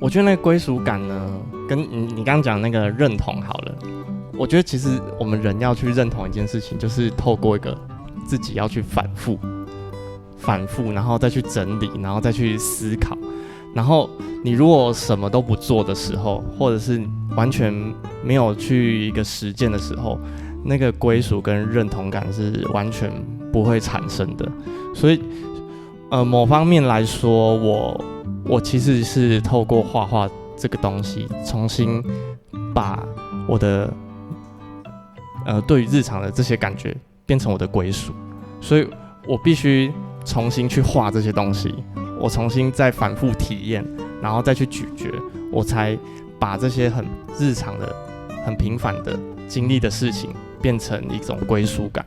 我觉得那个归属感呢，跟你刚刚讲那个认同好了，我觉得其实我们人要去认同一件事情，就是透过一个自己要去反复，然后再去整理，然后再去思考。然后你如果什么都不做的时候，或者是完全没有去一个实践的时候，那个归属跟认同感是完全不会产生的。所以，某方面来说，我其实是透过画画这个东西，重新把我的对于日常的这些感觉变成我的归属。所以我必须重新去画这些东西。我重新再反复体验，然后再去咀嚼，我才把这些很日常的、很平凡的经历的事情变成一种归属感。